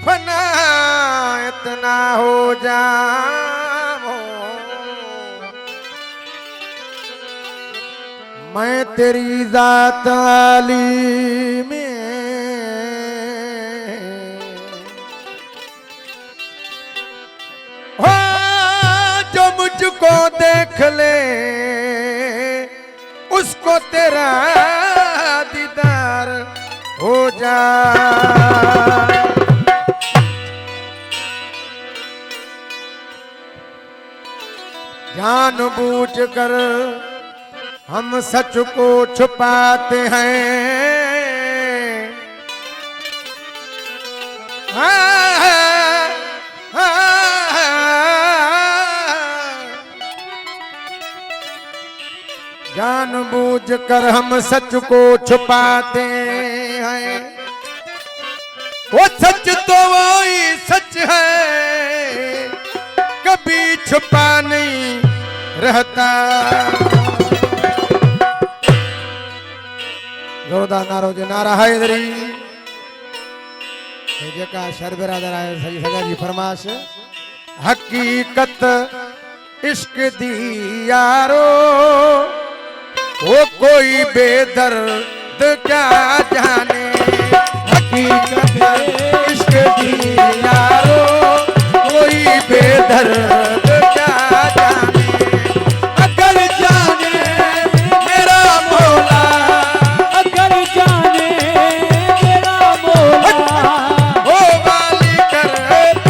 फना इतना हो जाऊं मैं तेरी जात आली में हो जो मुझको देख ले उसको तेरा दीदार हो जाए। जानबूझकर हम सच को छुपाते हैं जानबूझकर हम सच को छुपाते हैं। वो सच तो वही सच है कभी छुपा नहीं रहता। जोरदार नारो जो नारा हैदरी जेका शर बिरादर है सही सगा जी फरमाश हकीकत इश्क दी यारो वो कोई बेदर्द क्या जाने। हकीकत इश्क दी यारो कोई बेदर्द क्या जाने। अगर जाने मेरा मौला अगर जाने मेरा मौला वो वाली कर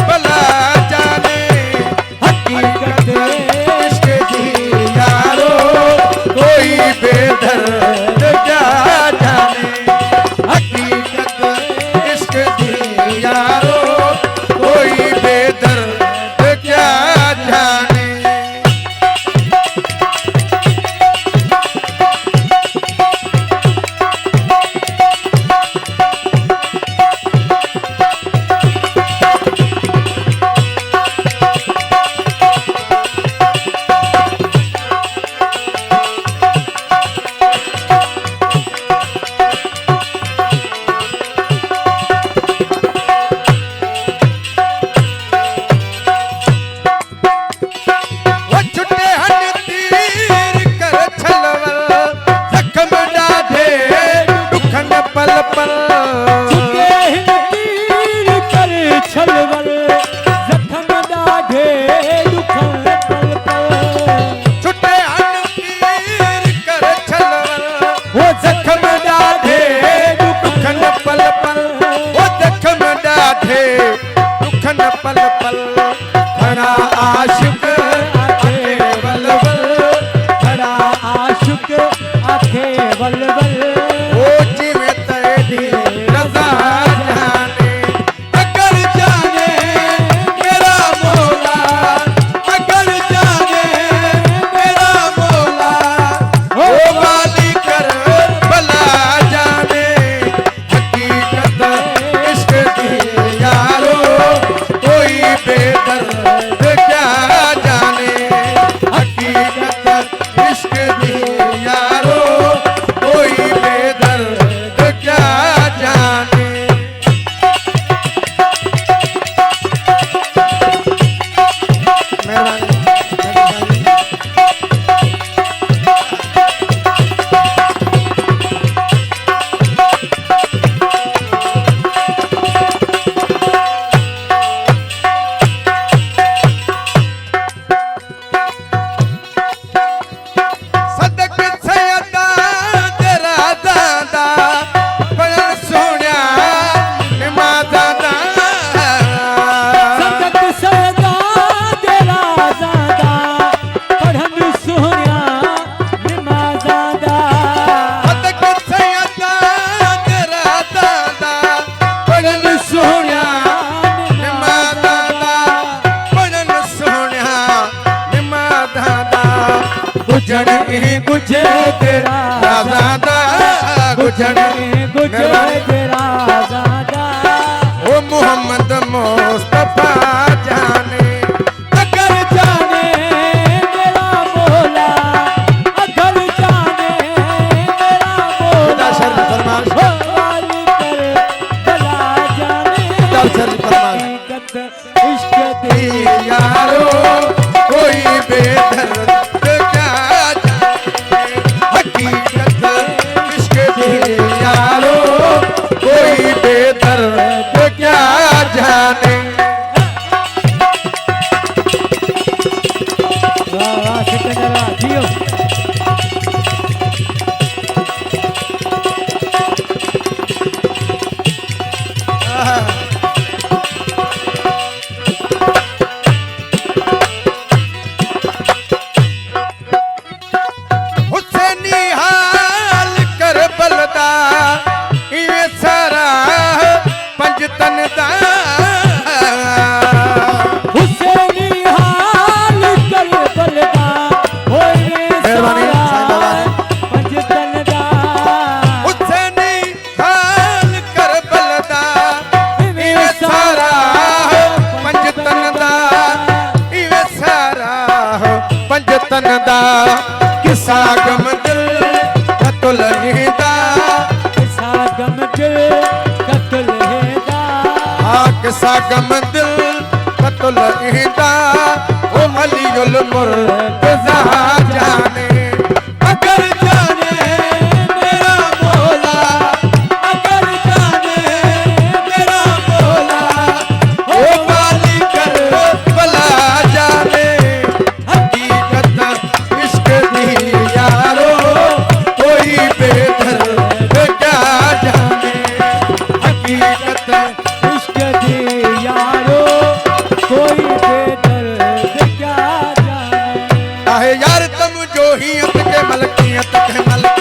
भला जाने। हकीकत इश्क दी यारो कोई बेदर्द क्या जाने। हकीकत इश्क दी यारो कोई बेदर्द क्या जाने। पल पल खड़ा आशिक आखे बल बल खड़ा आशिक आखे बल बल ओ जिवे तेरी रज़ा जाने। अगर जाने मेरा मौला अगर जाने मेरा मौला ओ वाली कर भला जाने। हकीकत इश्क दी यारो कोई बेदर्द क्या जाने। हकीकत इश्क दी यारो कोई बेदर्द क्या जाने। सदक सैयदा तेरा दादा बड़ा सोनिया निमाज़ादा। सदक सैयदा तेरा दादा पढ़न सोनिया निमाज़ादा। सदक सैयदा तेरा दादा बड़ा सोनिया निमाज़ादा। बड़ा सोनिया निमाज़ादा। गुजर गुजे तेरा राज़ादा गुजर गुजे तेरा दादा। ओ मोहम्मद मुस्तफा जाने। अगर जाने मेरा मौला अगर जाने मेरा मौला शर्म फरमाश वाली कर भला जाने। शर्म फरमाश पंज तन दा हुसैनी हाल करबल दा होए मेहरबानी, साईं बाबा। पंज तन दा हुसैनी हाल करबल दा इवे सारा पंज तन दा इवे सारा पंज तन दा किसा गम दिल कतल हिंदा किसा गम दिल कत्ल हेदा किसा गम दिल कतल हिंदा ओ अलीउल मुर्तज़ा जाने अगर जाने मेरा मौला अगर जाने मेरा मौला ओ वाली करबला जाने हकीकत इश्क दी यारो कोई बेदर्द क्या जाने हकीकत इश्क दी यारो कोई बेदर्द क्या जाने आहे यार तुम जो ही के मलकियत के मलक